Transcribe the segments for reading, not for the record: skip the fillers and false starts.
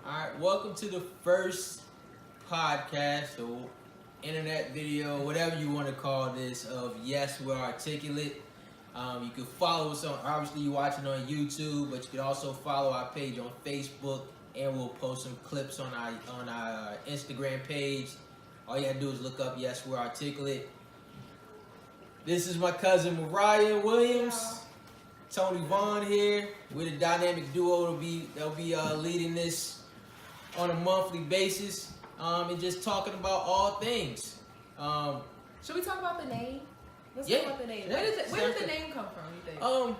Alright, welcome to the first podcast or internet video, whatever you want to call this, of Yes, We're Articulate. You can follow us on, obviously you're watching on YouTube, but you can also follow our page on Facebook, and we'll post some clips on our Instagram page. All you gotta do is look up Yes, We're Articulate. This is my cousin Mariah Williams. Tony Vaughn here. We're the dynamic duo that'll be leading this on a monthly basis, and just talking about all things. Should we talk about the name? Let's Yeah. talk about the name. Yeah. Where did the name come from, you think?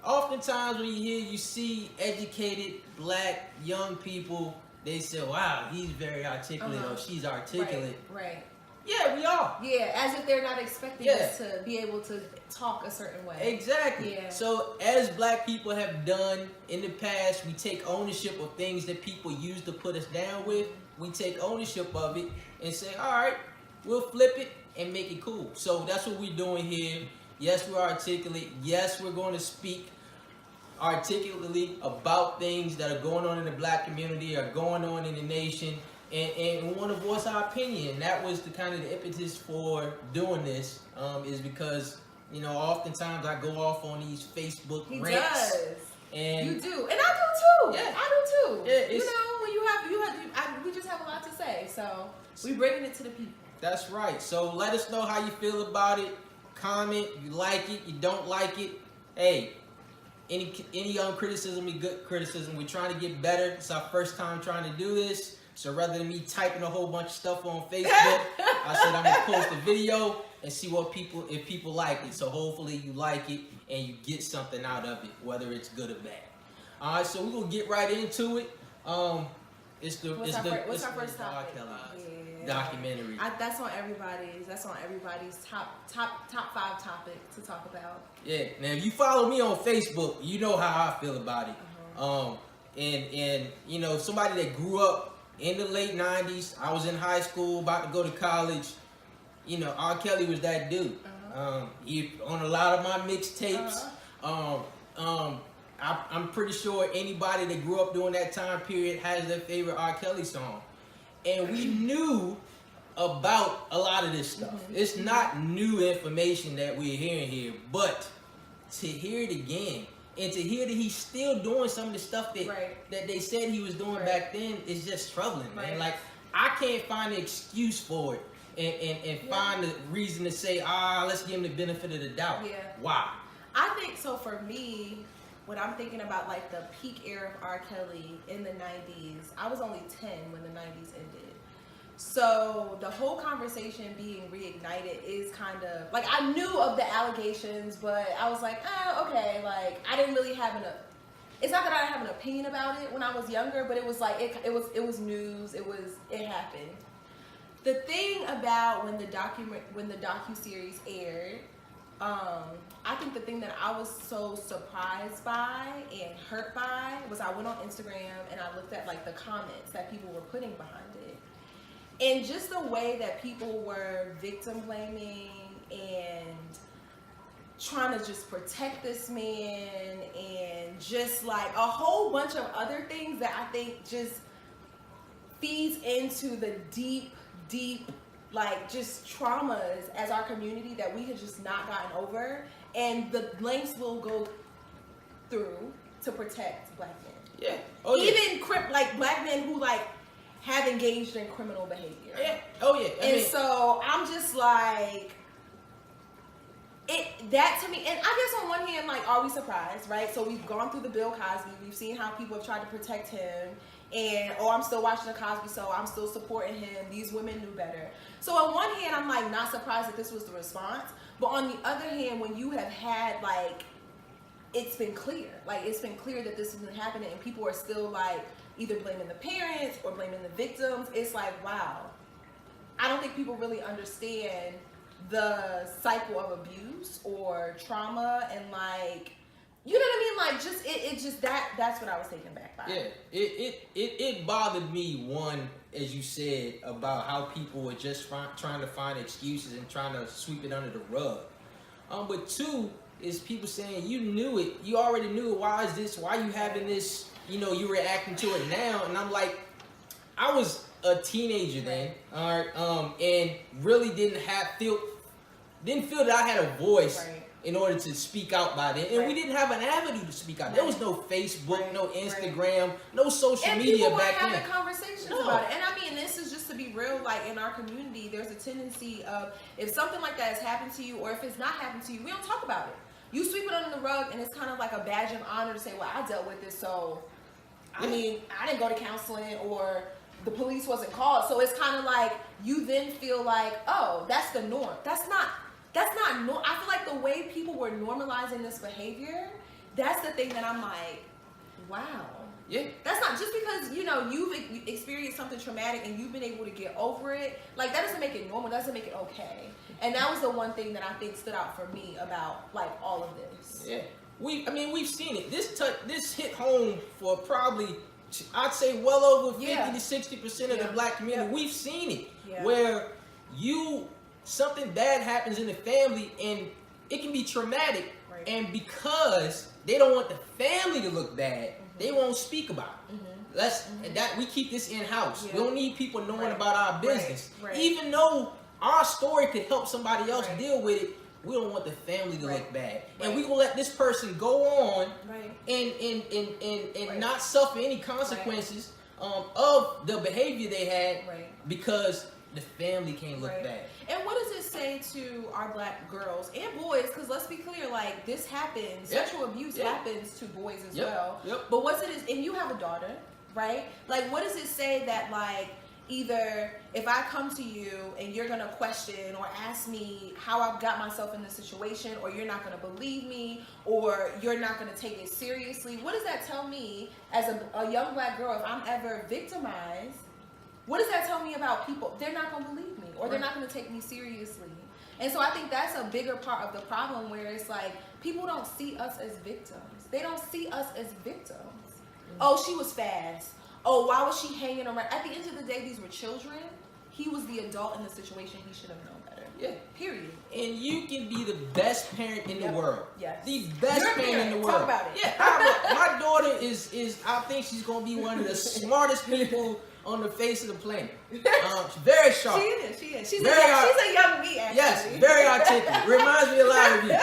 Oftentimes when you see educated black young people, they say, "Wow, he's very articulate," or "She's articulate." Right. Yeah, we are. Yeah, as if they're not expecting us to be able to talk a certain way. Exactly. Yeah. So as black people have done in the past, we take ownership of things that people used to put us down with. We take ownership of it and say, all right, we'll flip it and make it cool. So that's what we're doing here. Yes, we're articulate. Yes, we're going to speak articulately about things that are going on in the black community, are going on in the nation, and we want to voice our opinion. That was the kind of the impetus for doing this, is because, you know, oftentimes I go off on these Facebook He rants. does. And You do, and I do too. Yeah. I do too. Yeah, you know, when we just have a lot to say, so we bringing it to the people. that's right. So let us know how you feel about it. Comment. You like it. You don't like it. Hey, any criticism is good criticism. We're trying to get better. It's our first time trying to do this. So rather than me typing a whole bunch of stuff on Facebook, I said I'm gonna post a video and see if people like it. So hopefully you like it and you get something out of it, whether it's good or bad. All right, so we're gonna get right into it. It's What's our first R. topic? Kelly Yeah. documentary. That's on everybody's top 5 topic to talk about. Yeah. Now, if you follow me on Facebook, you know how I feel about it. And you know, somebody that grew up in the late '90s, I was in high school, about to go to college. You know, R. Kelly was that dude. He on a lot of my mixtapes. I'm pretty sure anybody that grew up during that time period has their favorite R. Kelly song. And we knew about a lot of this stuff. It's not new information that we're hearing here, but to hear it again and to hear that he's still doing some of the stuff that they said he was doing back then is just troubling, man. Like, I can't find an excuse for it and find a reason to say, let's give him the benefit of the doubt. Yeah. Why? I think so. For me, when I'm thinking about like the peak era of R. Kelly in the 90s, I was only 10 when the 90s ended. So the whole conversation being reignited is kind of like, I knew of the allegations, but I was like, okay, like I didn't really have it's not that I didn't have an opinion about it when I was younger, but it was like it was news. It happened. The thing about when the docuseries aired, I think the thing that I was so surprised by and hurt by was I went on Instagram and I looked at like the comments that people were putting behind it. And just the way that people were victim blaming and trying to just protect this man and just like a whole bunch of other things that I think just feeds into the deep, like just traumas as our community that we have just not gotten over, and the lengths we'll go through to protect black men. Yeah. Even like black men who like have engaged in criminal behavior. Yeah. Oh yeah. So I'm just like, that to me, and I guess on one hand, like, are we surprised, right? So we've gone through the Bill Cosby, we've seen how people have tried to protect him, and I'm still watching the Cosby Show, I'm still supporting him, these women knew better. So on one hand, I'm like not surprised that this was the response, but on the other hand, when you have had like, it's been clear that this has been happening and people are still like either blaming the parents or blaming the victims, it's like, wow, I don't think people really understand the cycle of abuse or trauma, and like, you know what I mean? Like, just that's what I was taken back by. Yeah, it bothered me, one, as you said, about how people were just trying to find excuses and trying to sweep it under the rug. But two is people saying, you knew it, you already knew it. Why are you having this you reacting to it now, and I'm like, I was a teenager then, all right, and really didn't feel that I had a voice in order to speak out by then, and we didn't have an avenue to speak out. There was no Facebook, no Instagram, no social media back then. And people weren't having conversations about it. And I mean, this is just to be real. Like in our community, there's a tendency of if something like that has happened to you, or if it's not happened to you, we don't talk about it. You sweep it under the rug, and it's kind of like a badge of honor to say, "Well, I dealt with this, so I mean, I didn't go to counseling or." The police wasn't called, so it's kind of like you then feel like, oh, that's the norm. That's not normal. I feel like the way people were normalizing this behavior, that's the thing that I'm like, wow. Yeah. That's not just because you've experienced something traumatic and you've been able to get over it. Like that doesn't make it normal. That doesn't make it okay. And that was the one thing that I think stood out for me about like all of this. Yeah. We've seen it. This hit home for probably, I'd say, well over 50 to 60% of the black community. We've seen it where something bad happens in the family and it can be traumatic, and because they don't want the family to look bad, they won't speak about it. We keep this in house. We don't need people knowing about our business, even though our story could help somebody else deal with it. We don't want the family to look bad, and we gonna let this person go on and not suffer any consequences of the behavior they had because the family can't look bad. And what does it say to our black girls and boys? Because let's be clear, like this happens. Sexual abuse happens to boys as well. But what's it is, and you have a daughter, right? Like, what does it say that like? Either if I come to you and you're gonna question or ask me how I've got myself in this situation, or you're not gonna believe me, or you're not gonna take it seriously, what does that tell me as a young black girl if I'm ever victimized? What does that tell me about people? They're not gonna believe me, or they're not gonna take me seriously. And so I think that's a bigger part of the problem, where it's like people don't see us as victims. They don't see us as victims. Oh, she was fast. Oh, why was she hanging around? At the end of the day, these were children. He was the adult in the situation. He should have known better. Yeah. Period. And you can be the best parent in the world. Yes. The best parent in the world. Talk about it. Yeah. My daughter is I think she's gonna be one of the smartest people on the face of the planet. She's very sharp. She is. She's a young me, actually. Yes, very articulate. Reminds me a lot of you.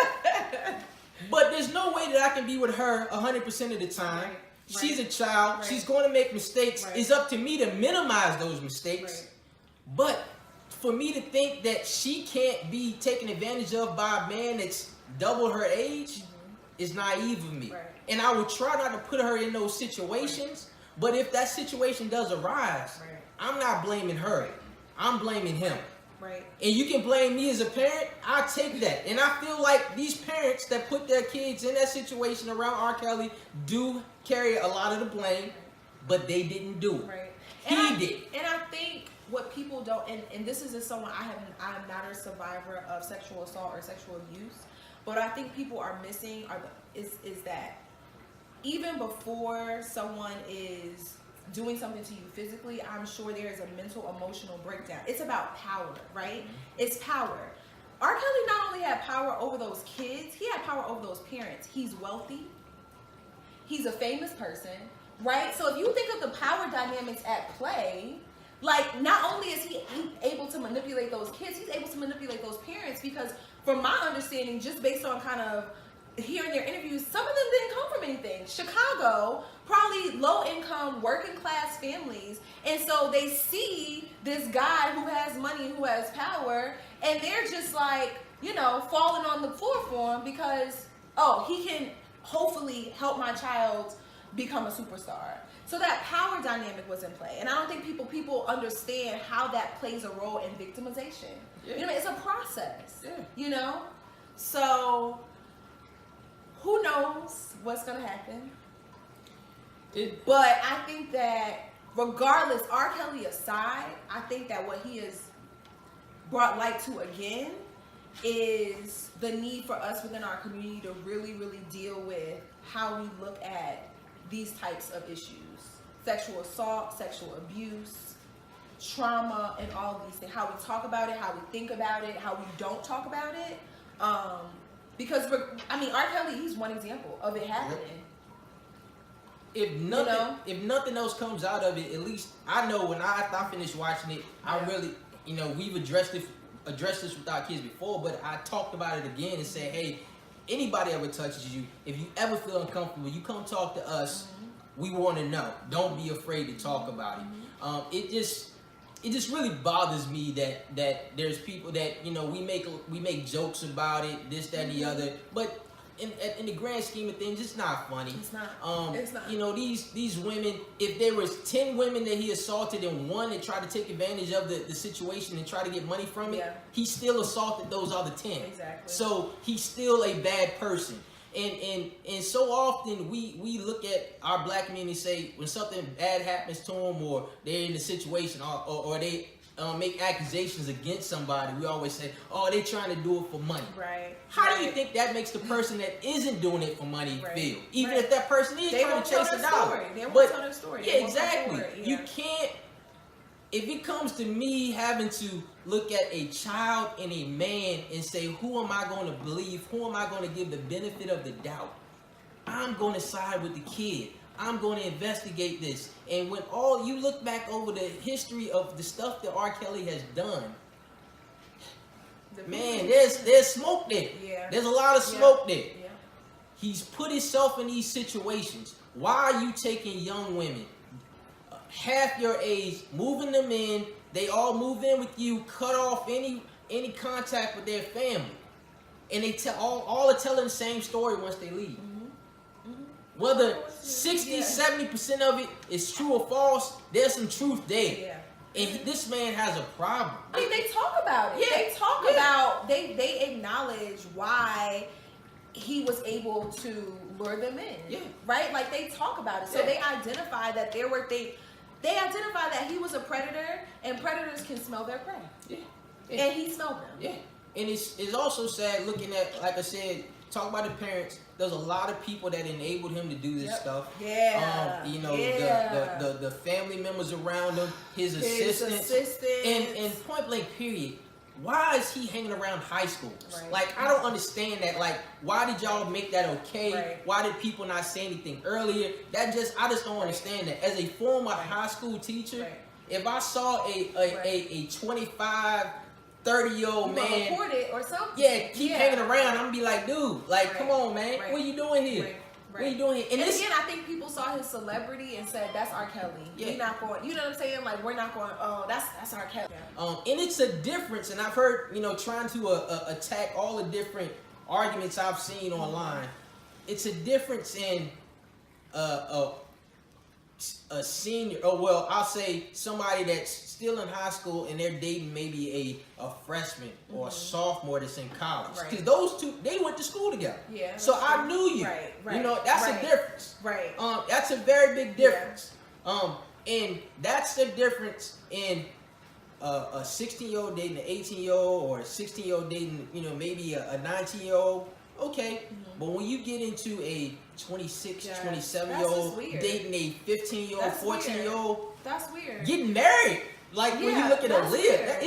But there's no way that I can be with her 100% of the time. She's a child. She's going to make mistakes. It's up to me to minimize those mistakes. But for me to think that she can't be taken advantage of by a man that's double her age is naive of me. And I would try not to put her in those situations. But if that situation does arise, I'm not blaming her. I'm blaming him. And you can blame me as a parent. I'll take that. And I feel like these parents that put their kids in that situation around R. Kelly do carry a lot of the blame, but they didn't do it. He did. And I think what people don't, and this is just someone I'm not a survivor of sexual assault or sexual abuse, but I think people are missing is that even before someone is doing something to you physically, I'm sure there is a mental, emotional breakdown. It's about power, right? It's power. R. Kelly not only had power over those kids, he had power over those parents. He's wealthy. He's a famous person, right? So if you think of the power dynamics at play, like not only is he able to manipulate those kids, he's able to manipulate those parents, because from my understanding, just based on kind of hearing their interviews, some of them didn't come from anything. Chicago, probably low-income, working-class families, and so they see this guy who has money, who has power, and they're just like, falling on the floor for him because, oh, he can hopefully help my child become a superstar. So that power dynamic was in play, and I don't think people understand how that plays a role in victimization. It's a process. So who knows what's gonna happen? But I think that regardless, R. Kelly aside, I think that what he has brought light to again is the need for us within our community to really, really deal with how we look at these types of issues. Sexual assault, sexual abuse, trauma, and all of these things. How we talk about it, how we think about it, how we don't talk about it. Because, R. Kelly, he's one example of it happening. if nothing else comes out of it, at least I know when after I finish watching it, I really, we've addressed this with our kids before, but I talked about it again and said, hey, anybody ever touches you, if you ever feel uncomfortable, you come talk to us. We want to know. Don't be afraid to talk about it. It just really bothers me that there's people that we make jokes about it, this, that, and the other, but in the grand scheme of things, it's not funny. It's not. It's not. These women, if there was 10 women that he assaulted and one that tried to take advantage of the situation and try to get money from it, he still assaulted those other 10. Exactly. So he's still a bad person. And so often we look at our black community and say when something bad happens to them or they're in a situation or they make accusations against somebody, we always say, oh, they trying to do it for money. Right. How do you think that makes the person that isn't doing it for money feel? Even if that person is trying to chase a dollar. They won't tell their story. Yeah, exactly. You can't. If it comes to me having to look at a child and a man and say, who am I going to believe? Who am I going to give the benefit of the doubt? I'm going to side with the kid. I'm going to investigate this. And when you look back over the history of the stuff that R. Kelly has done, man, there's smoke there. Yeah. There's a lot of smoke there. Yeah. He's put himself in these situations. Why are you taking young women, half your age, moving them in? They all move in with you, cut off any contact with their family, and they all are telling the same story once they leave. Whether 60-70% of it is true or false, there's some truth there. Yeah. And this man has a problem. I mean, they talk about it. Yeah. They talk about, they acknowledge why he was able to lure them in. Yeah. Right? Like, they talk about it. So they identify that they identify that he was a predator, and predators can smell their prey. Yeah. And he smelled them. Yeah. And it's also sad looking at, like I said, talk about the parents. There's a lot of people that enabled him to do this stuff. Yeah. The family members around him, his assistants. And point blank period. Why is he hanging around high schools? Right. Like, I don't understand that. Like, why did y'all make that okay? Right. Why did people not say anything earlier? I just don't understand that. As a former high school teacher, if I saw a 25, 30-year-old man report it or something. Keep hanging around, I'm gonna be like, dude, like, come on, man. What are you doing here? What are you doing here? And again, I think people saw his celebrity and said, that's R. Kelly. Yeah. We're not going, you know what I'm saying? Like, we're not going, oh, that's R. Kelly. And it's a difference, and I've heard, trying to attack all the different arguments I've seen online. It's a difference in a senior, I'll say somebody that's still in high school and they're dating maybe a freshman or a sophomore that's in college. Because those two, they went to school together. Yeah. So I knew you. Right. That's a difference. Right. That's a very big difference. And that's the difference in a 16-year-old dating an 18-year-old or a 16-year-old dating, maybe a 19-year-old. Okay. But when you get into a 26, 27-year-old dating a 15-year-old, 14-year-old, that's weird. Getting married. Like, when you look at Aaliyah,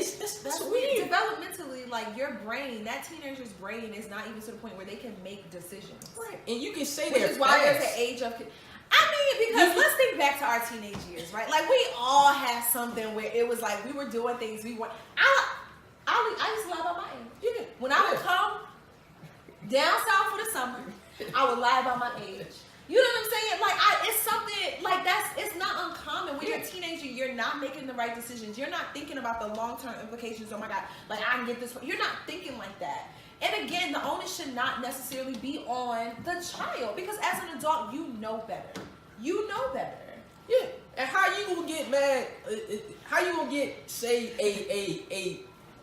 that's weird. Developmentally, like, your brain, that teenager's brain is not even to the point where they can make decisions. Right. And you can say which is why there's an age of... because let's think back to our teenage years, right? Like, we all had something where it was like we were doing things we weren't... I used to lie about my age. Yeah. When I would come down south for the summer, I would lie about my age. You know what I'm saying? Like, it's something like it's not uncommon. When you're a teenager, you're not making the right decisions. You're not thinking about the long-term implications. Oh my God, like, I can get this. You're not thinking like that. And again, the onus should not necessarily be on the child, because as an adult, you know better. You know better. Yeah. And how you gonna get mad? How you gonna get, say, a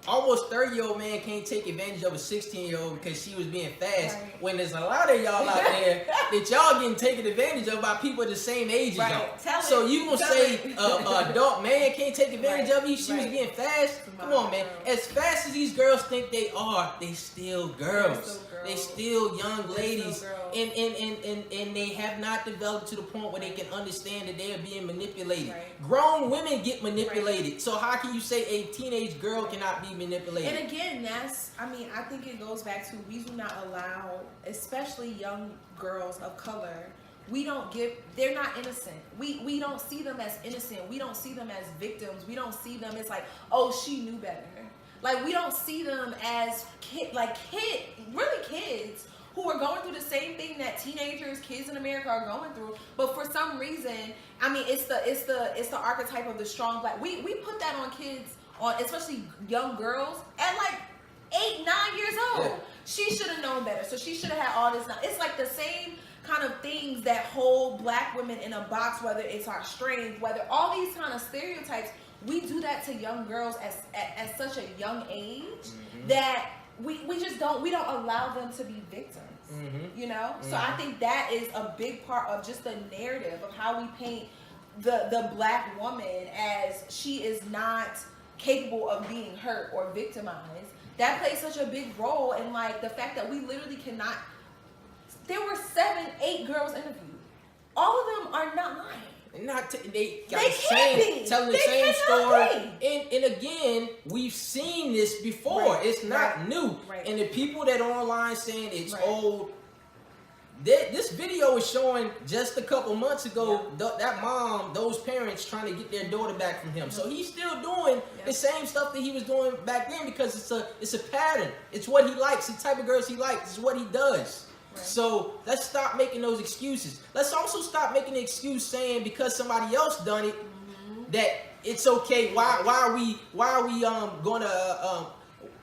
almost 30-year-old man can't take advantage of a 16-year-old because she was being fast, when there's a lot of y'all out there that y'all getting taken advantage of by people the same age as y'all. So you gonna say an adult man can't take advantage of you? She was being fast? Come on, man. As fast as these girls think they are, they still girls. They still young ladies, and they have not developed to the point where they can understand that they are being manipulated. Grown women get manipulated. So how can you say a teenage girl cannot be manipulated? And again, I think it goes back to, we do not allow, especially young girls of color we don't give, they're not innocent. We don't see them as innocent. We don't see them as victims. We don't see them as like, oh, she knew better. Like, we don't see them as really kids who are going through the same thing that teenagers, kids in America are going through. But for some reason, I mean, it's the archetype of the strong black. We put that on kids, on especially young girls at like 8, 9 years old. Yeah. She should have known better. So she should have had all this. It's like the same kind of things that hold black women in a box, whether it's our strength, whether all these kind of stereotypes. We do that to young girls at such a young age that we don't allow them to be victims. You know? So I think that is a big part of just the narrative of how we paint the black woman as she is not capable of being hurt or victimized. That plays such a big role in like the fact that we literally cannot. There were 7, 8 girls interviewed. All of them are not lying. They can't be. telling the They same cannot story. And again, we've seen this before. Right. It's not new. Right. And the people that are online saying it's Right. old, this video is showing just a couple months ago that mom, those parents trying to get their daughter back from him. So he's still doing the same stuff that he was doing back then because it's a pattern. It's what he likes. The type of girls he likes. It's what he does. Right. So let's stop making those excuses. Let's also stop making the excuse saying because somebody else done it that it's okay. Why are we going to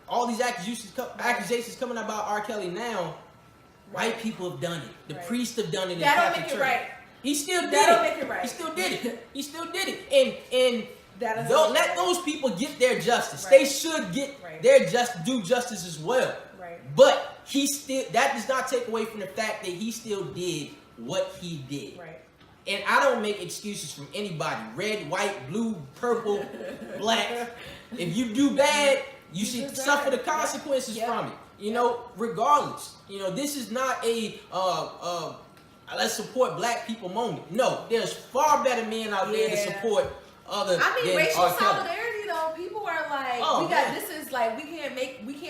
all these accusations coming about R. Kelly now? White people have done it. The priests have done it. That don't make it right. He still did that it. Don't make it right. He still did it. He still did it. And don't let those people get their justice. Right. They should get their due justice as well. Right. But that does not take away from the fact that he still did what he did. Right. And I don't make excuses from anybody. Red, white, blue, purple, black. If you do bad, you should suffer the consequences from it. You know, regardless. You know, this is not a let's support black people moment. No, there's far better men out there to support other. I mean, than racial R. Kelly. solidarity though. People are like, this is like we can't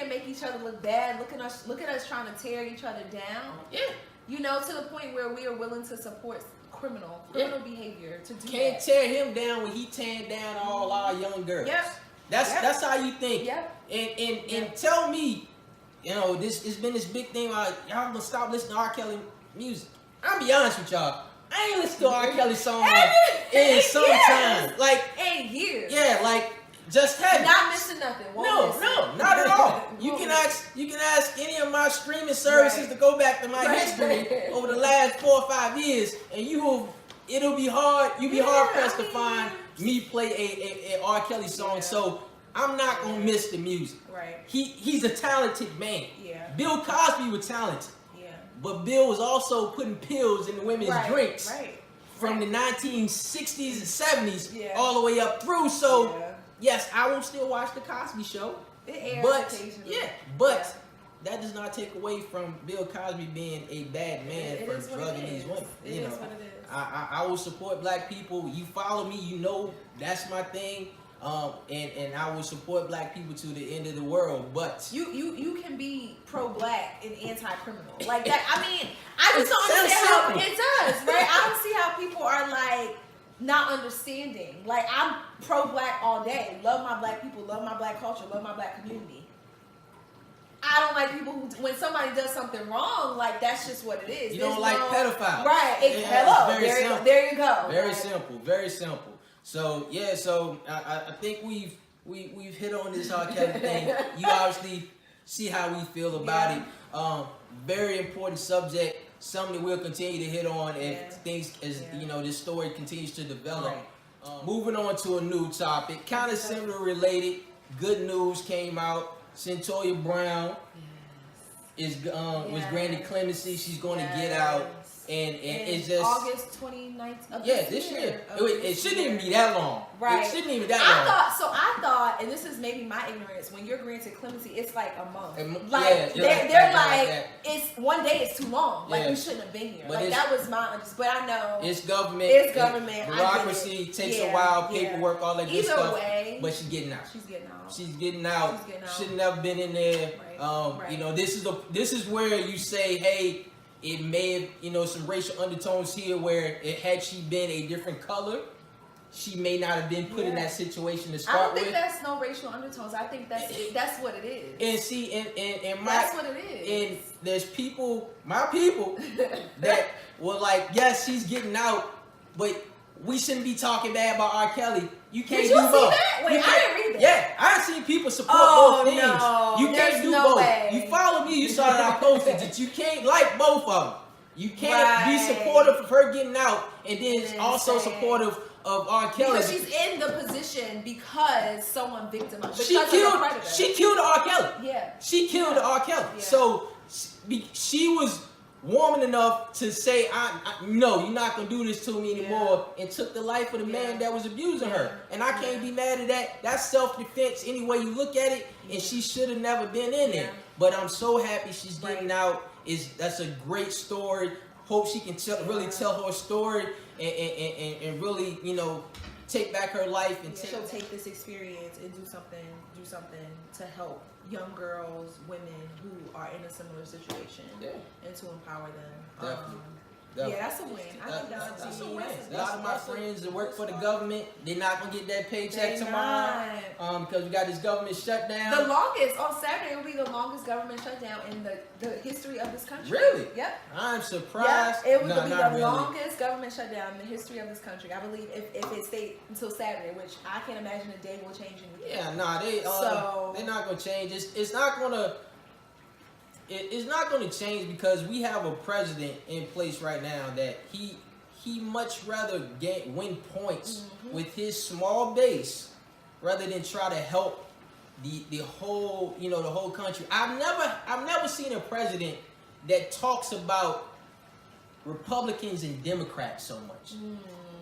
make each other look bad. Look at us trying to tear each other down. Yeah. You know, to the point where we are willing to support criminal behavior to do Can't that. tear him down when he tearing down all our young girls. Yep. That's how you think. Yep. And tell me, you know, it's been this big thing about y'all gonna stop listening to R. Kelly music. I'll be honest with y'all. I ain't listened to R. Kelly songs in some time. Like 8 years. Yeah, like just haven't. Not missing nothing. No, not at all. You can ask any of my streaming services to go back to my history over the last 4 or 5 years, and it'll be hard. You'll be hard pressed to find me play a R. Kelly song. So I'm not gonna miss the music. Right. He's a talented man. Yeah. Bill Cosby was talented. Yeah. But Bill was also putting pills in the women's drinks from the 1960s and 70s all the way up through. So yes, I will still watch the Cosby Show. It airs occasionally. But that does not take away from Bill Cosby being a bad man for drugging these women. It is what it is. I will support black people. You follow me, you know that's my thing. And I will support black people to the end of the world. But you can be pro-black and anti-criminal like that. I mean, I just don't understand how it does, right? I don't see how people are like not understanding. Like, I'm pro-black all day. Love my black people. Love my black culture. Love my black community. I don't like people who, when somebody does something wrong, like that's just what it is. You don't like pedophiles, right? Hello, there you go. Very simple. Very simple. So I think we've hit on this R. Kelly thing. You obviously see how we feel about it. Very important subject. Something that we'll continue to hit on as you know, this story continues to develop. Right. Moving on to a new topic, kind of similar related. Good news came out. Centoya Brown was granted clemency. She's going to get out. And it's just August 29th. This year. It shouldn't even be that long. Right. It shouldn't even be that long. I thought, and this is maybe my ignorance, when you're granted clemency, it's like a month. Like they're like it's one day is too long. Like you shouldn't have been here. But like that was my understanding. But I know it's government. It's government. Bureaucracy takes a while. Paperwork, all that good stuff. Way, but she's getting out. She's getting out. Should never been in there. Right. You know, this is where you say, hey, it may have, you know, some racial undertones here where it had she been a different color, she may not have been put in that situation to start with. I don't think that's no racial undertones. I think that's what it is. And see, and that's what it is. And there's people, my people, that were like, yes, she's getting out, but we shouldn't be talking bad about R. Kelly. You can't Did do you both. see that? Wait, I didn't read that. Yeah, I've seen people support Oh, both things. no. You can't There's do no both. way. You follow me, you saw that I posted that you can't like both of them. You can't be Right. supportive of her getting out and then And also say- supportive of R. Kelly. Because she's in the position because someone victimized. She killed R. Kelly. Yeah. She killed R. Kelly. Yeah. So she was woman enough to say, no, you're not gonna do this to me anymore, and took the life of the man that was abusing her. And I can't be mad at that. That's self-defense any way you look at it, and she should have never been in there. But I'm so happy she's getting out. That's a great story. Hope she can really tell her story and really, you know, take back her life and she'll take this experience and do something to help young girls, women who are in a similar situation, and to empower them. Yeah, that's a win. I think that's a win. A lot of my friends that work for the government, they're not gonna get that paycheck tomorrow because we got this government shutdown. The longest on Saturday will be the longest government shutdown in the history of this country. Really? Yep. I'm surprised. Yep. It will be the longest government shutdown in the history of this country. I believe if it stayed until Saturday, which I can't imagine a day will change anything. Yeah, they're not gonna change. It's not gonna. It's not going to change because we have a president in place right now that he much rather win points with his small base rather than try to help the whole, you know, the whole country. I've never seen a president that talks about Republicans and Democrats so much.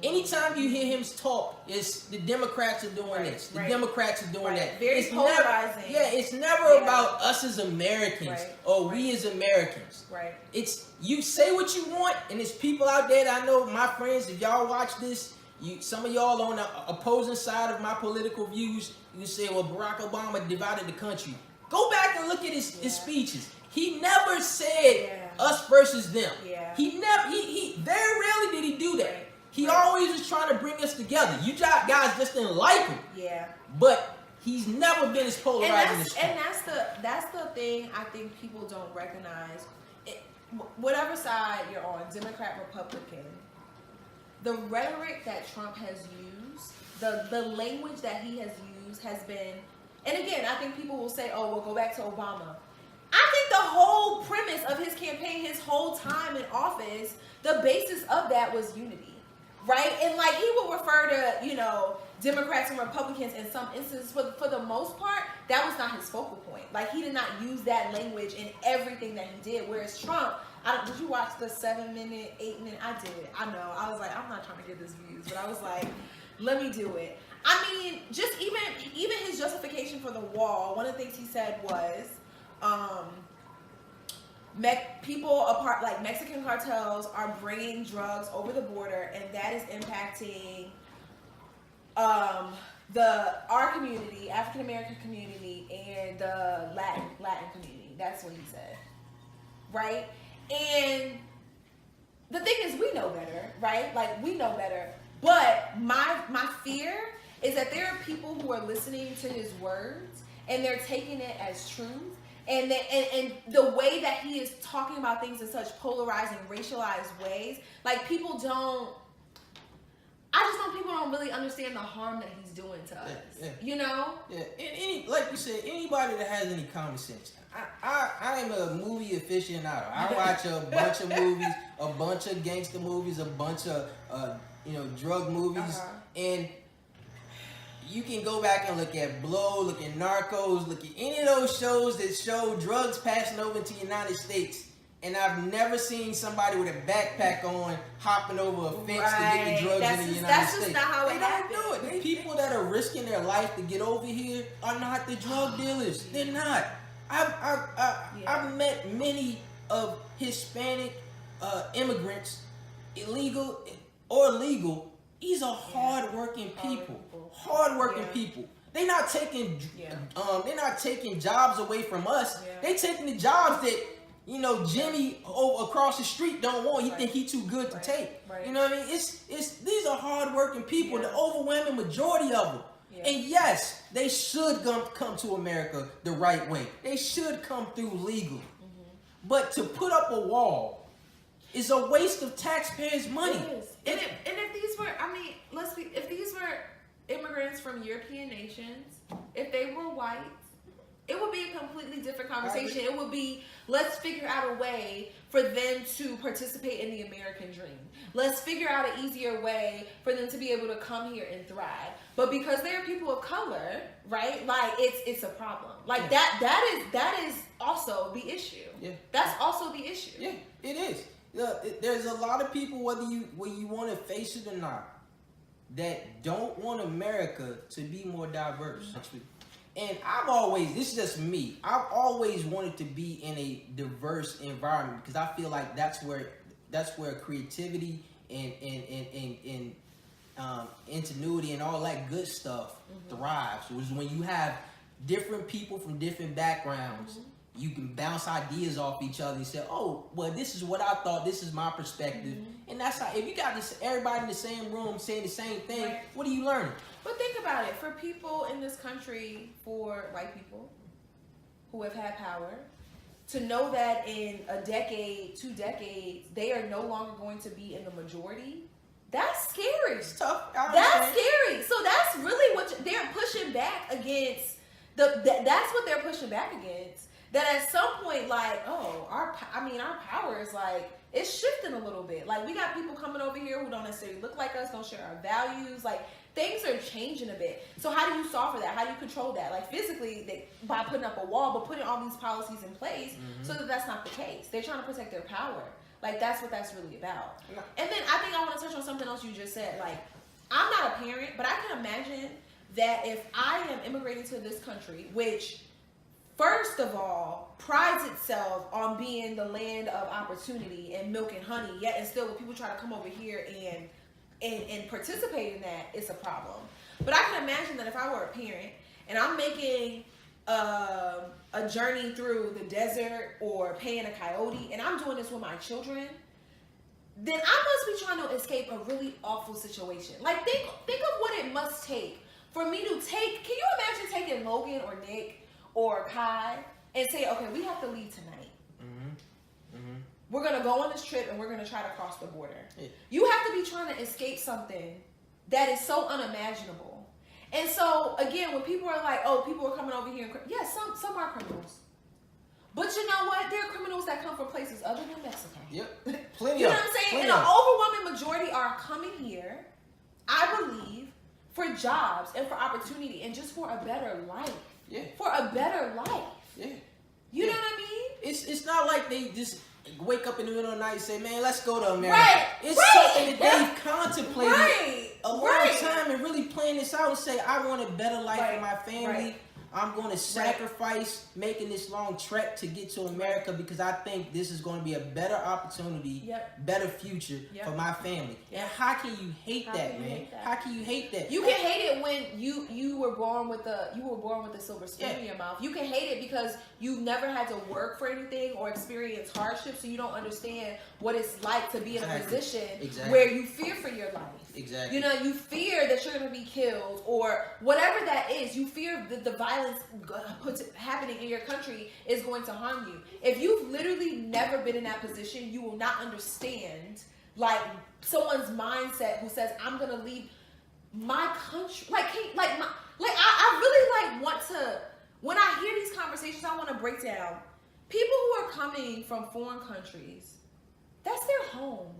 Anytime you hear him talk, it's the Democrats are doing this. The Democrats are doing that. Very polarizing. It's never about us as Americans or we as Americans. Right. It's you say what you want, and there's people out there that I know, my friends, if y'all watch this, some of y'all on the opposing side of my political views, you say, well, Barack Obama divided the country. Go back and look at his speeches. He never said us versus them. Yeah. He very rarely did he do that. He always was trying to bring us together. You guys just didn't like him. Yeah. But he's never been as polarizing as Trump. And that's the thing I think people don't recognize. Whatever side you're on, Democrat, Republican, the rhetoric that Trump has used, the language that he has used has been, and again, I think people will say, oh, we'll go back to Obama. I think the whole premise of his campaign, his whole time in office, the basis of that was unity. Right? And like he would refer to, you know, Democrats and Republicans in some instances, for the most part, that was not his focal point. Like he did not use that language in everything that he did. Whereas Trump, did you watch the 7-minute, 8-minute? I did. I know. I was like, I'm not trying to get this views, but I was like, let me do it. I mean, just even his justification for the wall, one of the things he said was, people apart, like Mexican cartels are bringing drugs over the border, and that is impacting our community, African American community, and the Latin community. That's what he said, right? And the thing is, we know better, right? Like we know better. But my fear is that there are people who are listening to his words and they're taking it as truth. And the way that he is talking about things in such polarizing, racialized ways, like people don't really understand the harm that he's doing to us. You know? Yeah. And like you said, anybody that has any common sense. I am a movie aficionado. I watch a bunch of movies, a bunch of gangster movies, a bunch of drug movies, and you can go back and look at Blow, look at Narcos, look at any of those shows that show drugs passing over into the United States. And I've never seen somebody with a backpack on hopping over a fence to get the drugs in the United States. That's just not how it happens. They don't do it. The people that are risking their life to get over here are not the drug dealers. They're not. I've met many of Hispanic immigrants, illegal or legal. These are hard-working people. Hard-working people. They're not taking jobs away from us. They're taking the jobs that You know, Jimmy over across the street don't want. He Right. think he too good to Right. take. Right. You know what I mean? It's these are hardworking people. Yeah. The overwhelming majority of them. Yeah. And yes, they should come to America the right way. They should come through legal. But to put up a wall is a waste of taxpayers' money. It is. And if these were, I mean, if these were immigrants from European nations, if they were white, it would be a completely different conversation. It would be, let's figure out a way for them to participate in the American dream. Let's figure out an easier way for them to be able to come here and thrive. But because they're people of color, right? Like it's a problem. Like Yeah. that is also the issue. Yeah. That's also the issue. Yeah, it is. There's a lot of people, whether you want to face it or not, that don't want America to be more diverse. And I've always, this is just me, I've always wanted to be in a diverse environment because I feel like that's where creativity and ingenuity and all that good stuff thrives. Which is when you have different people from different backgrounds, you can bounce ideas off each other and say, oh, well, this is what I thought, this is my perspective. And that's how, if you got this everybody in the same room saying the same thing, Right. what are you learning? But think about it. For people in this country, for white people who have had power, to know that in a decade, 2 decades, they are no longer going to be in the majority, that's scary. It's tough. I That's understand. scary. So that's really what they're pushing back against. That's what they're pushing back against. That at some point, like, oh, our power is like, it's shifting a little bit. Like, we got people coming over here who don't necessarily look like us, don't share our values. Like, things are changing a bit. So how do you solve for that? How do you control that? Like, physically, by putting up a wall, but putting all these policies in place so that that's not the case. They're trying to protect their power. Like, that's what that's really about. And then I think I want to touch on something else you just said. Like, I'm not a parent, but I can imagine that if I am immigrating to this country, which, first of all, prides itself on being the land of opportunity and milk and honey, yet and still when people try to come over here and participate in that, it's a problem. But I can imagine that if I were a parent and I'm making a journey through the desert or paying a coyote, and I'm doing this with my children, then I must be trying to escape a really awful situation. Like, think of what it must take for me to take. Can you imagine taking Logan or Nick or Kai and say, okay, we have to leave tonight. We're gonna go on this trip and we're gonna try to cross the border. Yeah. You have to be trying to escape something that is so unimaginable. And so again, when people are like, oh, people are coming over here, and yes, some are criminals. But you know what? There are criminals that come from places other than Mexico. Yep. Plenty You know of what I'm saying? plenty And of. an overwhelming majority are coming here, I believe, for jobs and for opportunity and just for a better life. Yeah. For a better life. Yeah. You Yeah. know what I mean? It's not like they just wake up in the middle of the night and say, man, let's go to America. Right. It's Right. something that they've contemplated Right. a long Right. time and really playing this out and say, I want a better life Right. for my family. Right. I'm going to sacrifice making this long trek to get to America because I think this is going to be a better opportunity, Yep. better future Yep. for my family. Yep. And how can you hate How that, can you man? hate that? How can you hate that? You can hate it when you were born with a silver spoon Yeah. in your mouth. You can hate it because you've never had to work for anything or experience hardship, so you don't understand what it's like to be in a Exactly. position Exactly. where you fear for your life. Exactly. You know, you fear that you're going to be killed or whatever that is. You fear that the violence happening in your country is going to harm you. If you've literally never been in that position, you will not understand like someone's mindset who says, I'm going to leave my country. I really want to, when I hear these conversations, I want to break down people who are coming from foreign countries. That's their home.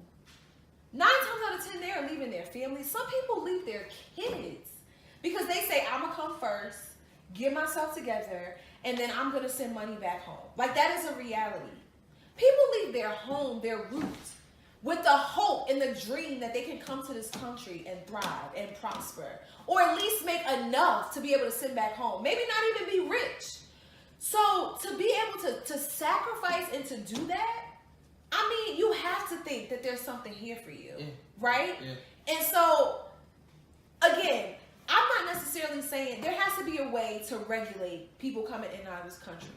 9 times out of 10, they are leaving their families. Some people leave their kids because they say, I'm going to come first, get myself together, and then I'm going to send money back home. Like, that is a reality. People leave their home, their roots, with the hope and the dream that they can come to this country and thrive and prosper, or at least make enough to be able to send back home. Maybe not even be rich. So to be able to sacrifice and to do that, I mean, you have to think that there's something here for you, right? Yeah. And so, again, I'm not necessarily saying there has to be a way to regulate people coming in and out of this country.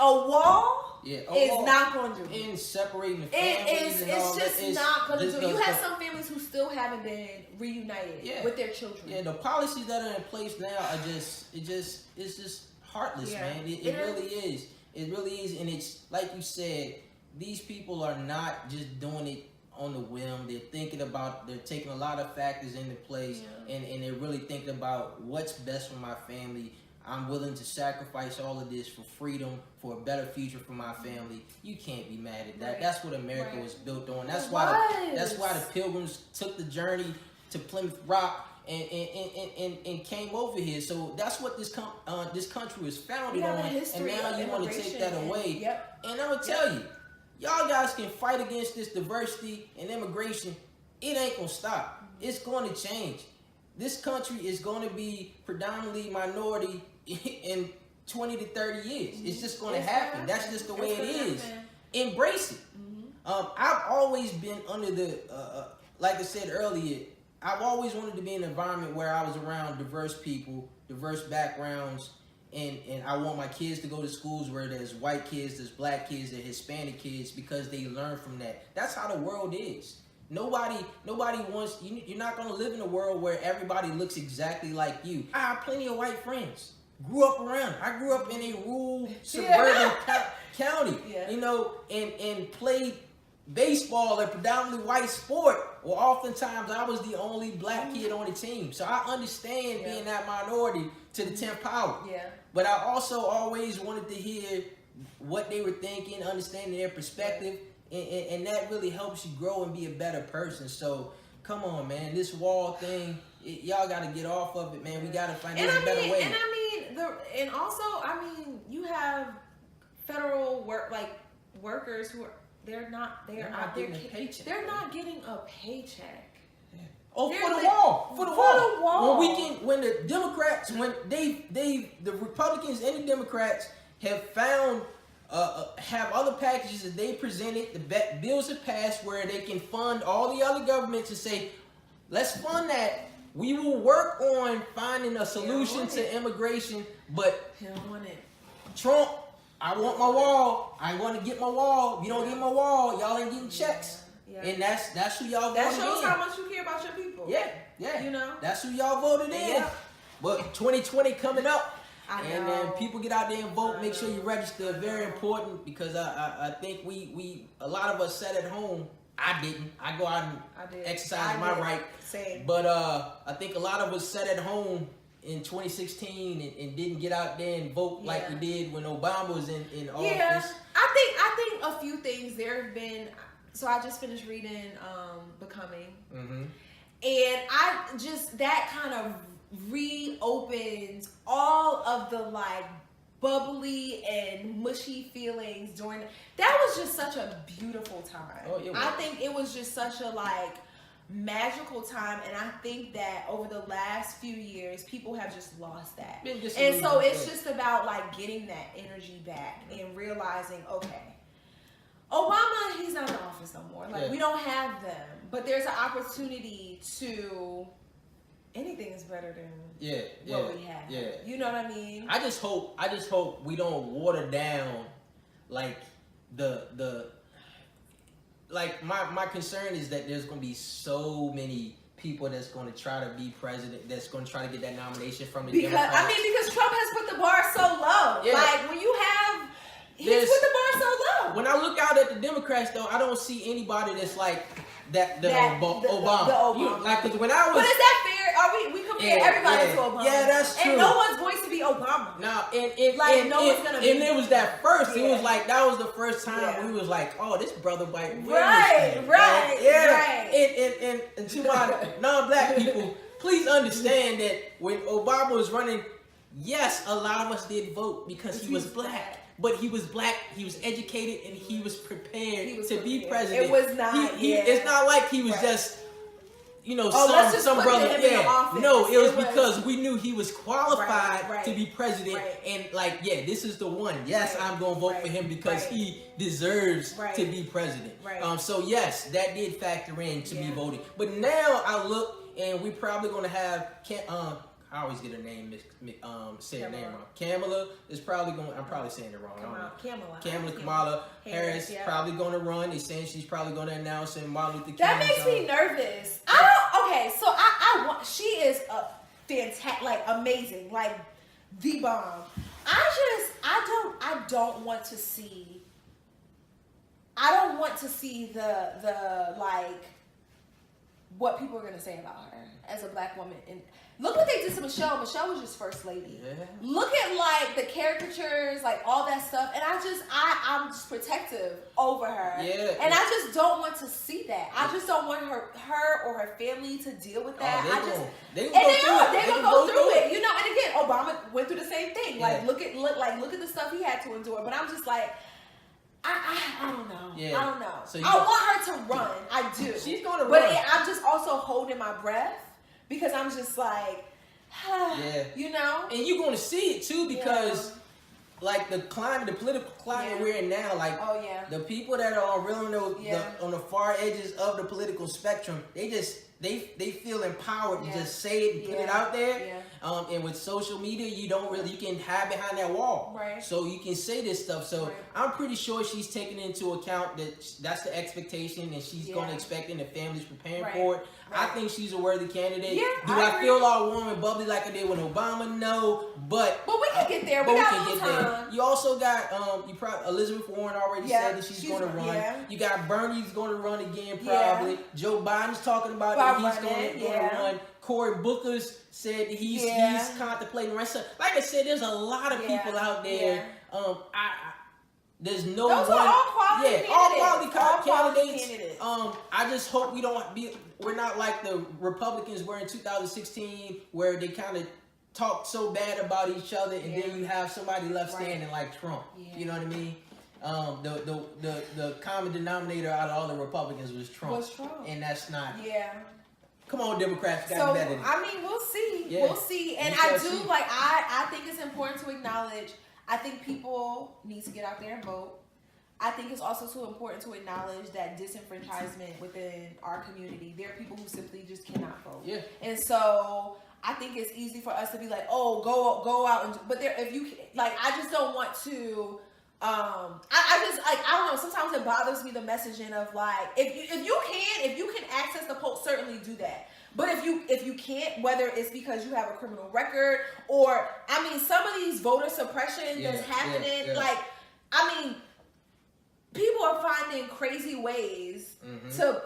a wall is not going to do it. And separating the families It's just not going to do it. You have the, some families who still haven't been reunited with their children. Yeah, the policies that are in place now are it's just heartless, man. It really is. It really is, and it's like you said. These people are not just doing it on the whim. They're taking a lot of factors into place, and they're really thinking about what's best for my family. I'm willing to sacrifice all of this for freedom, for a better future for my family. You can't be mad at that. Right. That's what America was built on. That's It why was. the Pilgrims took the journey to Plymouth Rock and came over here. So that's what this country was founded on. And now you want to take that away. And I'm gonna tell you, y'all guys can fight against this diversity and immigration. It ain't gonna stop. It's going to change. This country is going to be predominantly minority in 20 to 30 years. It's just going to happen. That's just the way it is. Embrace it. I've always been under the, like I said earlier, I've always wanted to be in an environment where I was around diverse people, diverse backgrounds, and I want my kids to go to schools where there's white kids, there's black kids, there's Hispanic kids, because they learn from that. That's how the world is. Nobody wants, you're not going to live in a world where everybody looks exactly like you. I have plenty of white friends. I grew up in a rural, suburban county, and played baseball, a predominantly white sport. Well, oftentimes I was the only black kid on the team. So I understand being that minority to the 10th power. But I also always wanted to hear what they were thinking, understanding their perspective. And that really helps you grow and be a better person. So, come on, man. This wall thing, y'all got to get off of it, man. We got to find a better way. And also, you have federal workers who are they're not getting a paycheck. They're not getting a paycheck. Oh, for the wall. When the Democrats, the Republicans and the Democrats have found. Have other packages that they presented, the bills have passed where they can fund all the other governments and say, let's fund that. We will work on finding a solution to immigration, but he don't want it. Trump, I want my wall. I want to get my wall. If you don't get my wall, y'all ain't getting checks. And that's who y'all voted in. That shows how much you care about your people. Yeah. That's who y'all voted in. But 2020 coming up. And then people get out there and vote. Make sure you register. Very important, because I think we a lot of us sat at home. I didn't. I go out and exercise my right. Same. But I think a lot of us sat at home in 2016 and didn't get out there and vote like we did when Obama was in office. Yeah, I think a few things. There have been. So I just finished reading Becoming, and I just that kind of reopens all of the bubbly and mushy feelings during that was just such a beautiful time. I think it was just such a magical time, and I think that over the last few years people have just lost that. And so it's just about getting that energy back and realizing, okay, Obama, he's not in office no more. We don't have them, but there's an opportunity to. Anything is better than what we have. You know what I mean? I just hope we don't water down my concern is that there's gonna be so many people that's gonna try to be president, that's gonna try to get that nomination from the Democrats. Because Trump has put the bar so low. When you have he's put the bar so low. When I look out at the Democrats though, I don't see anybody that's like Obama. Because when I was, but is that fair? We compare everybody to Obama? Yeah, that's true. And no one's going to be Obama. No, no one's gonna be. And it was that first. It was that was the first time we was oh, this brother white. Right. And to my non-black people, please understand that when Obama was running, yes, a lot of us did vote because he was black. But he was black, he was educated, and he was prepared to be president. It was not. It's not like he was just, some brother. No, it was because we knew he was qualified to be president, and this is the one. Yes, I'm gonna vote for him because he deserves to be president. So yes, that did factor in to me voting. But now I look, and we're probably gonna have I always get her name say her name wrong. Kamala is probably going. I'm probably saying it wrong. Kamala Kamala Harris probably going to run. They're saying she's probably going to announce in Martin Luther King. That makes me nervous. I don't. Okay, so I want. She is a fantastic, like amazing, like the bomb. I don't want to see. I don't want to see the like what people are gonna say about her as a black woman. And look what they did to Michelle. Michelle was just first lady. Yeah. Look at like the caricatures, like all that stuff. And I'm just protective over her. Yeah. And I just don't want to see that. I just don't want her or her family to deal with that. They're gonna go through it. You know, and again, Obama went through the same thing. Yeah. Like look at the stuff he had to endure. But I'm just like, I don't know. Yeah. I don't know. So I want her to run. I do. She's gonna but run. I'm just also holding my breath because I'm just like, yeah. You know. And you're gonna see it too because, like the political climate we're in now, like the people that are on the far edges of the political spectrum, they feel empowered to just say it and put it out there. Yeah. And with social media, you can hide behind that wall. Right. So you can say this stuff. So I'm pretty sure she's taking into account that's the expectation and she's going to expect and the family's preparing for it. I think she's a worthy candidate. Yeah, Do I feel all warm and bubbly like I did with Obama? No, but we can get there. We got a little time. You also got Elizabeth Warren already said that she's going to run. Yeah. You got Bernie's going to run again probably. Joe Biden's talking about that he's going to run. Cory Booker's said he's contemplating running. So, like I said, there's a lot of people out there. There's no Those one. Are all quality candidates. I just hope we're not like the Republicans were in 2016, where they kind of talk so bad about each other, and then you have somebody left standing like Trump. You know what I mean? The common denominator out of all the Republicans was Trump. And that's not. Yeah. Come on, Democrats, got better. I mean, we'll see. Yeah. We'll see. And I think it's important to acknowledge. I think people need to get out there and vote. I think it's also too important to acknowledge that disenfranchisement within our community. There are people who simply just cannot vote. Yeah. And so I think it's easy for us to be like, oh, go out and. But if you like, I just don't want to. I don't know. Sometimes it bothers me the messaging of like, if you can access the polls, certainly do that. But if you can't, whether it's because you have a criminal record or, I mean, some of these voter suppression that's happening, like, I mean, people are finding crazy ways to,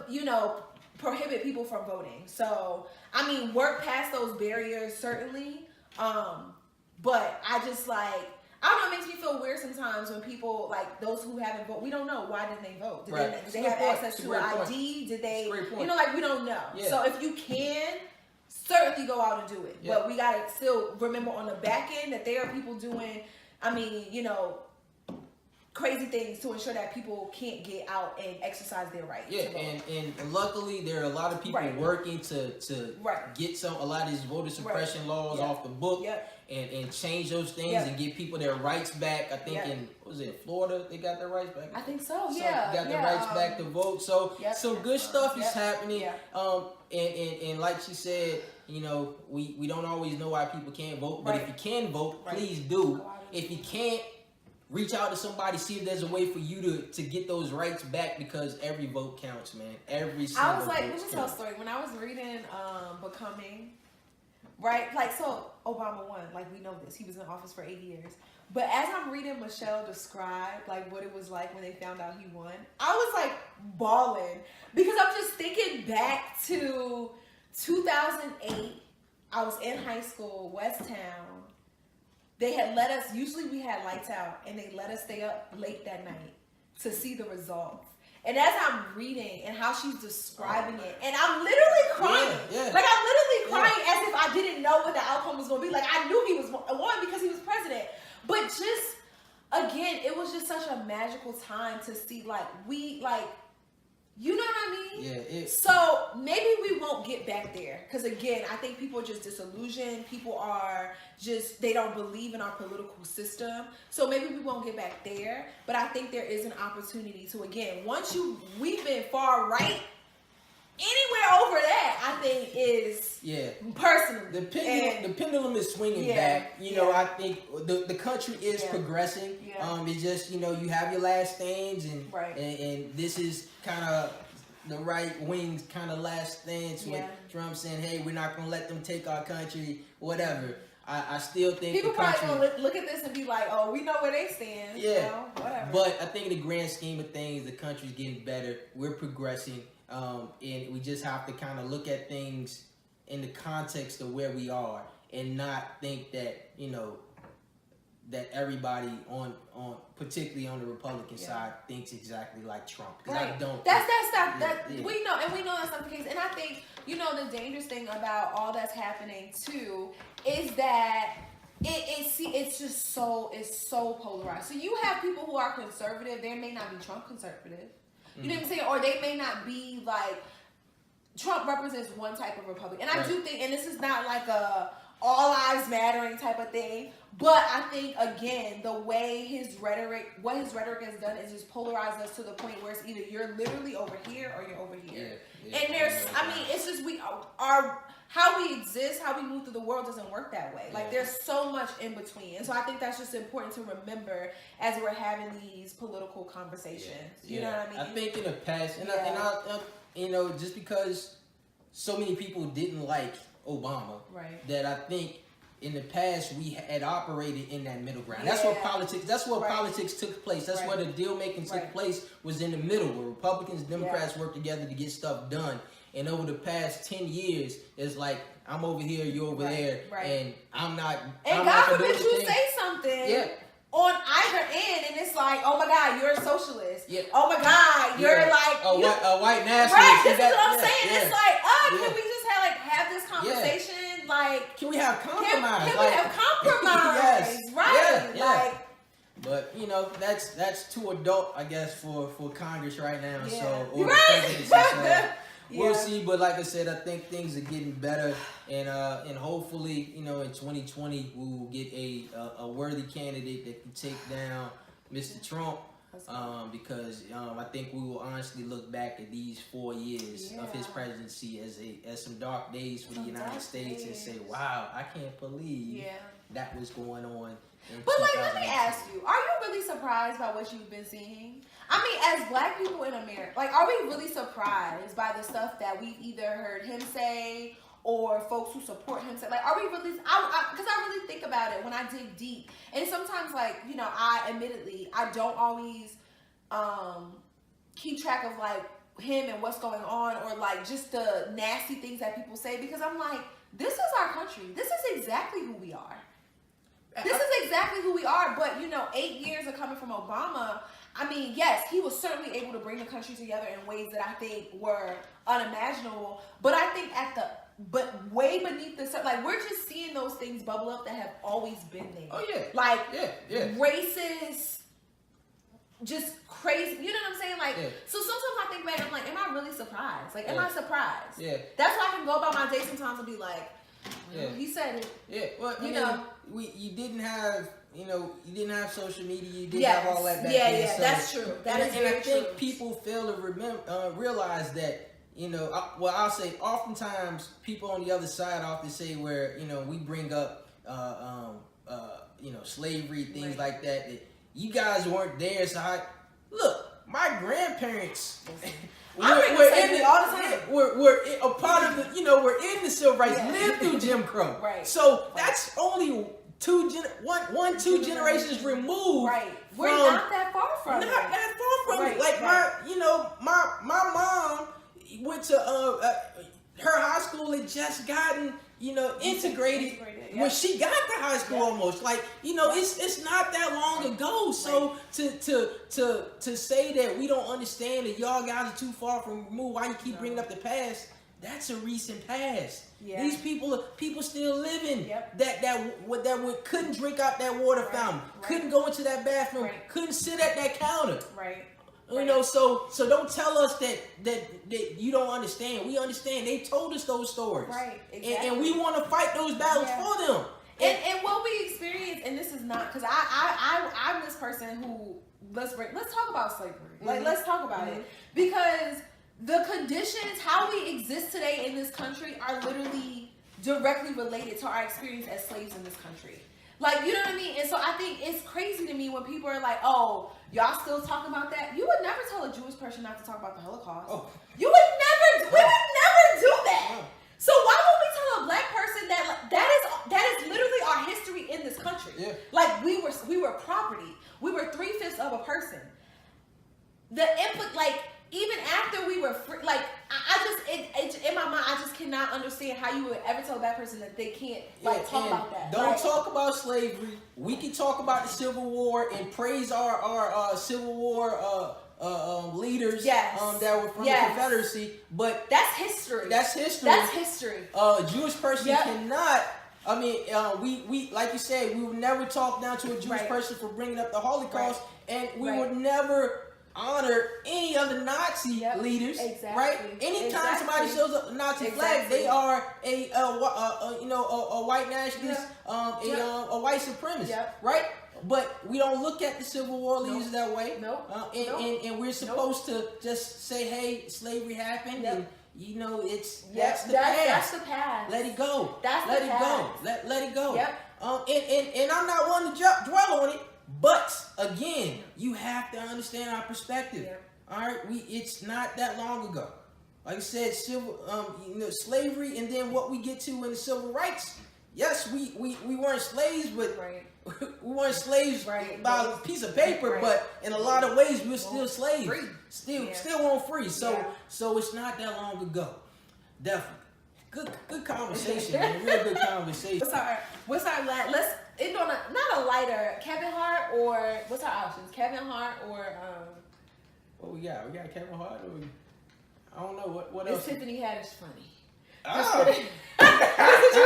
prohibit people from voting. So, I mean, work past those barriers, certainly. But I just like, I don't know, it makes me feel weird sometimes when people, like those who haven't voted, we don't know why didn't they vote. Did they have access to an ID? Did they, we don't know. Yeah. So if you can, certainly go out and do it. Yeah. But we got to still remember on the back end that there are people doing, crazy things to ensure that people can't get out and exercise their rights. Yeah, and luckily there are a lot of people working to get a lot of these voter suppression laws off the book and change those things and get people their rights back. I think in Florida they got their rights back. I think so. Got their rights back to vote. So some good stuff is happening. Yeah. And like she said, we don't always know why people can't vote, but if you can vote, please do. If you can't, reach out to somebody, see if there's a way for you to get those rights back, because every vote counts, man. Every single vote. I was like, let me tell a story. When I was reading Becoming, so Obama won. Like, we know this. He was in office for 8 years. But as I'm reading Michelle describe, like, what it was like when they found out he won, I was, like, bawling. Because I'm just thinking back to 2008. I was in high school, West Town. They had let us, usually we had lights out, and they let us stay up late that night to see the results. And as I'm reading and how she's describing it, and I'm literally crying. Like, I'm literally crying as if I didn't know what the outcome was going to be. Like, I knew he was won because he was president. But just, again, it was just such a magical time to see, you know what I mean? Yeah. So maybe we won't get back there. Because again, I think people are just disillusioned. People are just, they don't believe in our political system. So maybe we won't get back there. But I think there is an opportunity to, again, we've been far right anywhere over that, I think is personally the pendulum is swinging back. You know, I think the country is progressing. It's just, you know, you have your last stands, and this is kind of the right wing's kind of last stance with Trump saying, "Hey, we're not gonna let them take our country," whatever. I still think people probably gonna look at this and be like, "Oh, we know where they stand." Yeah, you know, whatever. But I think in the grand scheme of things, the country's getting better. We're progressing, and we just have to kind of look at things in the context of where we are, and not think that, you know, that everybody on particularly on the Republican side thinks exactly like Trump. Right. I don't. We know, and we know that's not the case. And I think, you know, the dangerous thing about all that's happening too is that it's just so polarized. So you have people who are conservative. They may not be Trump conservative. You know what I'm saying? Or they may not be like, Trump represents one type of Republican. And I do think, and this is not like a all lives mattering type of thing, but I think, again, the way what his rhetoric has done is just polarized us to the point where it's either you're literally over here or you're over here. And it's just how we exist, how we move through the world doesn't work that way. Like, there's so much in between. And so I think that's just important to remember as we're having these political conversations. You know what I mean? I think in the past, and I you know, just because so many people didn't like Obama, that I think in the past we had operated in that middle ground. That's where politics took place. That's where the deal making took place, was in the middle, where Republicans and Democrats worked together to get stuff done. And over the past 10 years, it's like, I'm over here, you're over there, and I'm not. And God forbid you say something on either end, and it's like, oh my God, you're a socialist. Oh my God, you're like a white nationalist. Right, this is what I'm saying. It's like, can we just have this conversation? Like, can we have compromise? Can we have compromise? Right. But you know, that's too adult, I guess, for Congress right now. So or the presidency. So we'll see. But like I said, I think things are getting better, and hopefully, you know, in 2020 we will get a worthy candidate that can take down Mr. Trump. Because I think we will honestly look back at these 4 years of his presidency as some dark days for the United States and say, wow, I can't believe that was going on. But like, let me ask you, are you really surprised by what you've been seeing? I mean, as Black people in America, like, are we really surprised by the stuff that we've either heard him say or folks who support him say? Like, are we really? Because I really think about it when I dig deep, and sometimes, like, you know, I don't always keep track of like him and what's going on, or like just the nasty things that people say, because I'm like, this is our country. This is exactly who we are. This is exactly who we are. But, you know, 8 years of coming from Obama, I mean, yes, he was certainly able to bring the country together in ways that I think were unimaginable. But I think but way beneath the surface, like, we're just seeing those things bubble up that have always been there. Oh yeah. Like, racist, just crazy. You know what I'm saying? Like, so sometimes I think back, I'm like, am I really surprised? Like, am I surprised? Yeah. That's why I can go about my day sometimes and be like, he said it. Yeah. Well, you know, you didn't have social media. You didn't have all that back then. Yeah, so, that's true. That is very true. And I think people fail to realize that, you know, I'll say oftentimes people on the other side often say where, you know, we bring up, you know, slavery, things like that you guys weren't there. So look, my grandparents we're a part of the, you know, we're in the civil rights, lived through Jim Crow. So that's only two generations removed. We're not that far from it. Like my mom went to her high school had just gotten, you know, integrated when she got to high school almost. Like, you know, it's not that long ago. So to say that we don't understand that y'all guys are too far from removed, why you keep bringing up the past? That's a recent past. These people still living that couldn't drink out that water fountain, couldn't go into that bathroom, couldn't sit at that counter. You know, so don't tell us that you don't understand. We understand. They told us those stories. Exactly. And we want to fight those battles for them. And what we experience, and this is not, because I'm this person who let's talk about slavery. Like, let's talk about it, because the conditions, how we exist today in this country are literally directly related to our experience as slaves in this country. Like, you know what I mean? And so I think it's crazy to me when people are like, oh, y'all still talk about that? You would never tell a Jewish person not to talk about the Holocaust. Oh. You would never, we would never do that. So why would we tell a black person that is literally our history in this country? Yeah. Like, we were property. We were 3/5 of a person. The input, like, even after we were free, like, in my mind, I just cannot understand how you would ever tell that person that they can't, like, talk about that. Don't talk about slavery. We can talk about the Civil War and praise our Civil War leaders that were from the Confederacy, but that's history. That's history. That's history. A Jewish person cannot. I mean, we like you said, we would never talk down to a Jewish person for bringing up the Holocaust, and we would never honor any other Nazi leaders, right? Anytime somebody shows up a Nazi flag, they are a white nationalist, a white supremacist, right? But we don't look at the Civil War leaders that way. And we're supposed to just say, hey, slavery happened, and you know, that's the past. That's the past. Let it go. Let it go. Let it go. And I'm not one to dwell on it. But again, you have to understand our perspective. All right, it's not that long ago. Like I said, slavery, and then what we get to in the civil rights. Yes, we weren't slaves, but we weren't slaves by a piece of paper. But in a lot of ways, we're still slaves. Free. Still weren't free. So it's not that long ago. Definitely. Good conversation, man. Real good conversation. What's our let's end on not a lighter Kevin Hart, or what's our options? Kevin Hart or what we got? We got Kevin Hart, or I don't know what Miss else. Tiffany Haddish funny. Oh. Did you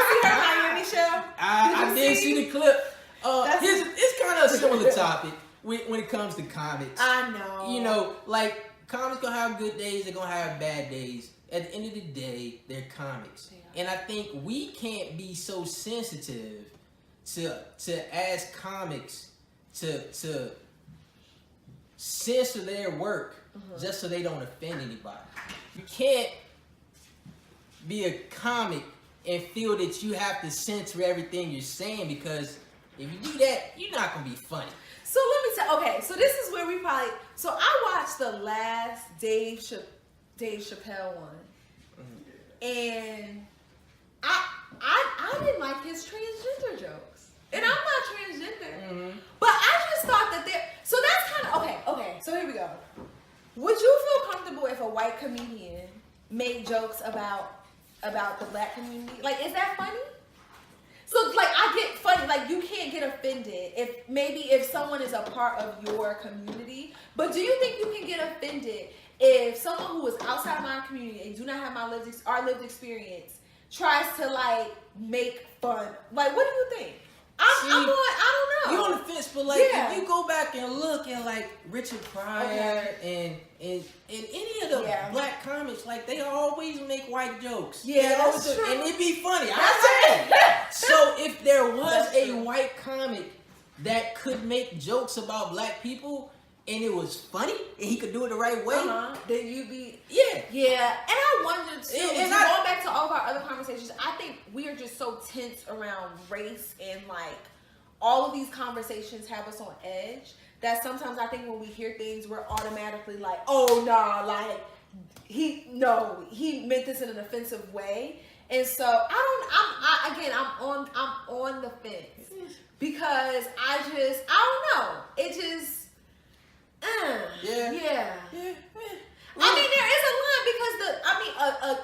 see her Miami show? I did see the clip. It's kind of a similar topic when it comes to comics. I know. You know, like, comics gonna have good days, they're gonna have bad days. At the end of the day, they're comics. And I think we can't be so sensitive to ask comics to censor their work just so they don't offend anybody. You can't be a comic and feel that you have to censor everything you're saying, because if you do that, you're not gonna be funny. So let me tell. Okay, so this is where we probably. So I watched the last Dave Chappelle one, and I didn't like his transgender jokes, and I'm not transgender, but I just thought that there. So that's kind of okay. So here we go. Would you feel comfortable if a white comedian made jokes about the black community? Like, is that funny? So, like, I get funny. Like, you can't get offended if someone is a part of your community. But do you think you can get offended if someone who is outside my community and do not have our lived experience tries to, like, make fun? Like, what do you think? I don't know. You're on the fence, but like if you go back and look at like Richard Pryor and any of the black comics, like they always make white jokes. Yeah, that's true. And it'd be funny. So if there was a white comic that could make jokes about black people and it was funny and he could do it the right way, then you'd be yeah. And I wonder too. And going back to all of our other conversations, I think we are just so tense around race, and like all of these conversations have us on edge that sometimes I think when we hear things, we're automatically like, oh nah, like he meant this in an offensive way. And so I'm on the fence because I don't know. It just yeah. I mean, there is a line because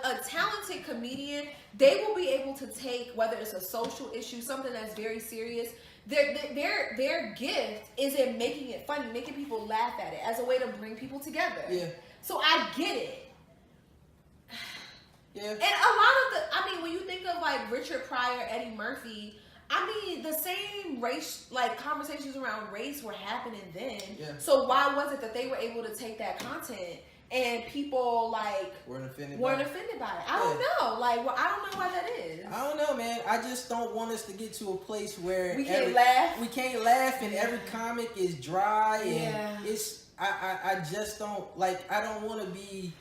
a talented comedian, they will be able to take, whether it's a social issue, something that's very serious. Their gift is in making it funny, making people laugh at it as a way to bring people together. Yeah. So I get it. Yeah. And a lot of when you think of like Richard Pryor, Eddie Murphy, I mean, the same race, like conversations around race were happening then. Yeah. So why was it that they were able to take that content and people like weren't offended by it? I don't know. Like, I don't know why that is. I don't know, man. I just don't want us to get to a place where we can't laugh. We can't laugh, and every comic is dry, and it's. I just don't like. I don't want to be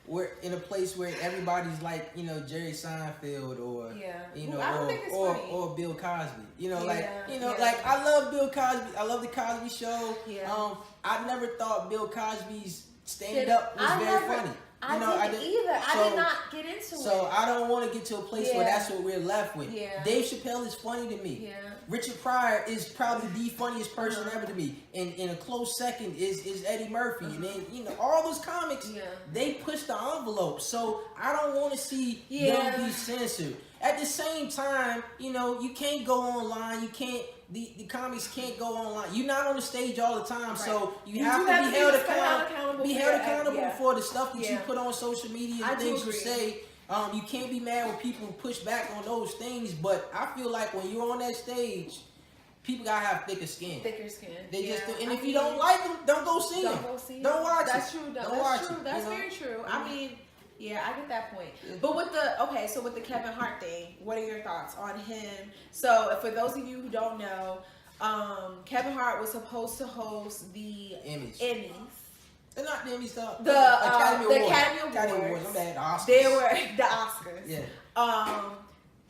we're in a place where everybody's like, you know, Jerry Seinfeld or you know, I don't think it's funny. or Bill Cosby. You know, Yeah. like I love Bill Cosby. I love the Cosby Show. Yeah. I never thought Bill Cosby's stand up was very funny. I You know, didn't either. I did not get into it. So I don't want to get to a place where that's what we're left with. Yeah. Dave Chappelle is funny to me. Yeah. Richard Pryor is probably the funniest person ever to me. And in a close second is Eddie Murphy. And then, you know, all those comics, they push the envelope. So I don't want to see them be censored. At the same time, you know, you can't go online. You can't, the comics can't go online. You're not on the stage all the time. Right. So you have to be held accountable for the stuff that you put on social media and things you say. You can't be mad when people push back on those things, but I feel like when you're on that stage, people gotta have thicker skin. They just do. And if you don't like them, don't go see them. Don't watch That's it. true. Don't watch true. it. That's very true. I mean, yeah, I get that point. But with the Kevin Hart thing, what are your thoughts on him? So for those of you who don't know, Kevin Hart was supposed to host the Emmys. They're not the Emmys, the Academy Awards. I'm bad. The Oscars. They were the Oscars. Yeah.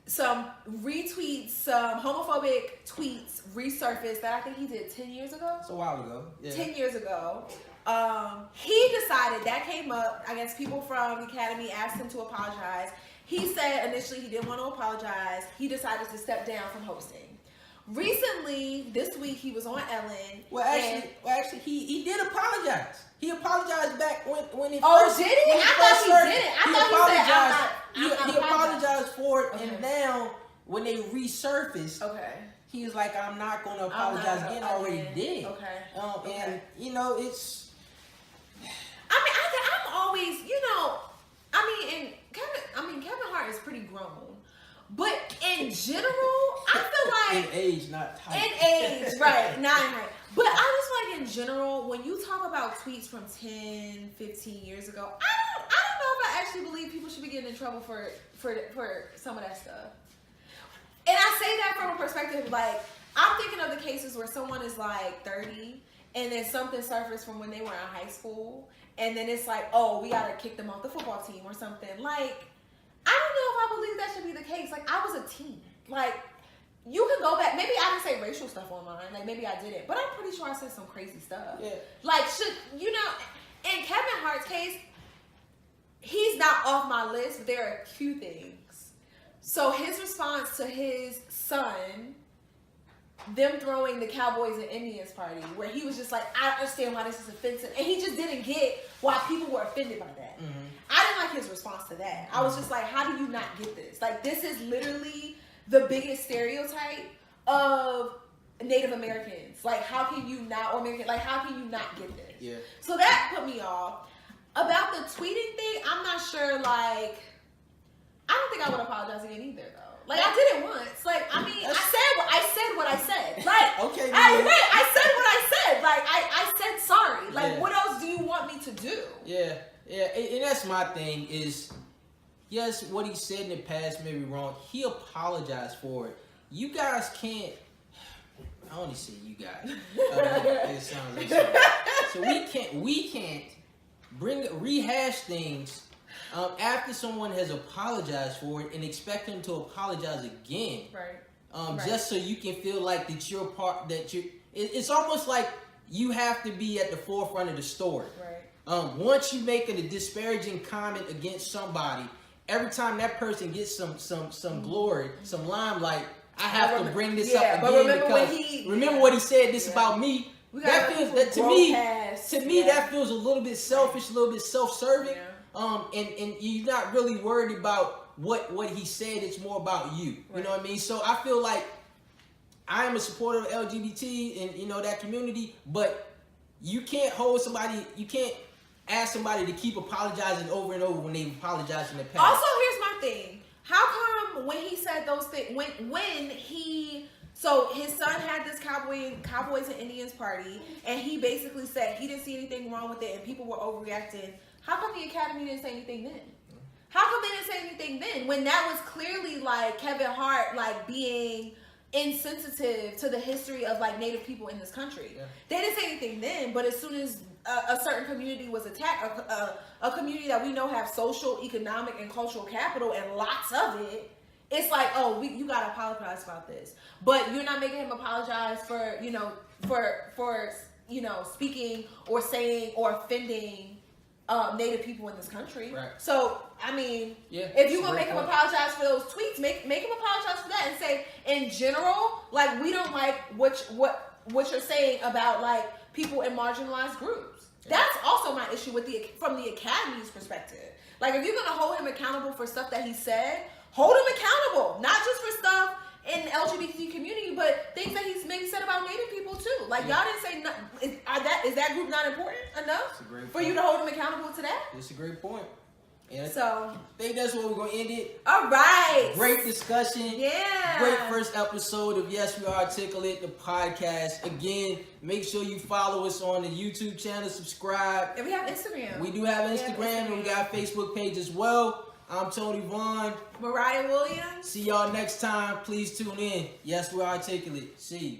Some retweets, some homophobic tweets resurfaced that I think he did 10 years ago. It's a while ago. Yeah. 10 years ago. He decided, that came up, I guess people from the Academy asked him to apologize. He said initially he didn't want to apologize. He decided to step down from hosting. Recently, this week, he was on Ellen. Well, actually, he did apologize. He apologized back when it first. Oh, did he? I thought he didn't. He apologized for it, and now when they resurfaced, he was like, "I'm not going to apologize again. I already did." And you know, it's. I mean, I'm always, you know, Kevin Hart is pretty grown. But in general, I feel like in age, not type. In age, right? Right. But I just feel like in general, when you talk about tweets from 10, 15 years ago, I don't know if I actually believe people should be getting in trouble for some of that stuff. And I say that from a perspective like I'm thinking of the cases where someone is like 30 and then something surfaced from when they were in high school, and then it's like, oh, we gotta kick them off the football team or something. Like, I don't know if I believe that should be the case. Like, I was a teen. Like, you can go back. Maybe I didn't say racial stuff online. Like, maybe I didn't. But I'm pretty sure I said some crazy stuff. Yeah. Like, you know, in Kevin Hart's case, he's not off my list, but there are a few things. So his response to his son, them throwing the Cowboys and Indians party, where he was just like, I don't understand why this is offensive. And he just didn't get why people were offended by that. Mm-hmm. I didn't like his response to that. I was just like, how do you not get this? Like, this is literally the biggest stereotype of Native Americans. Like, how can you not, or American, like, how can you not get this? Yeah. So that put me off. About the tweeting thing, I'm not sure, like, I don't think I would apologize again either, though. Like, I did it once. Like, I mean, I said what I said. Like, okay, I said what I said. Like, I said sorry. Like, what else do you want me to do? Yeah, and that's my thing is, yes, what he said in the past may be wrong. He apologized for it. You guys can't, I only say you guys. It sounds like so we can't rehash things after someone has apologized for it and expect them to apologize again. Right. Just so you can feel like that you're part, it's almost like you have to be at the forefront of the story. Right. Once you make a disparaging comment against somebody, every time that person gets some glory, some limelight, I have to bring this up again, because remember what he said this about me. That feels to me that feels a little bit selfish, a little bit self-serving. And you're not really worried about what he said. It's more about you. You know what I mean? So I feel like I am a supporter of LGBT and, you know, that community, but you can't ask somebody to keep apologizing over and over when they've apologized in the past. Also, here's my thing. How come when he said those things, so his son had this Cowboys and Indians party, and he basically said he didn't see anything wrong with it and people were overreacting. How come the Academy didn't say anything then? How come they didn't say anything then? When that was clearly like Kevin Hart like being insensitive to the history of like Native people in this country. Yeah. They didn't say anything then, but as soon as a certain community was attacked, a community that we know have social, economic, and cultural capital and lots of it, it's like, oh, you gotta apologize about this. But you're not making him apologize for, speaking or saying or offending Native people in this country. Right. So, I mean, if you want to make him apologize for those tweets, make him apologize for that and say, in general, like, we don't like what you're saying about, like, people in marginalized groups. Yeah. That's also my issue from the Academy's perspective. Like, if you're going to hold him accountable for stuff that he said, hold him accountable, not just for stuff in the LGBT community, but things that he's maybe said about Native people too. Like, y'all didn't say nothing. Is that group not important enough for you to hold him accountable to that? That's a great point. And so I think that's where we're gonna end it. All right. Great discussion. Yeah. Great first episode of Yes We Are Articulate, the podcast. Again, make sure you follow us on the YouTube channel, subscribe. And we have Instagram. We do have Instagram and we got a Facebook page as well. I'm Tony Vaughn. Mariah Williams. See y'all next time. Please tune in. Yes We Are Articulate. See you.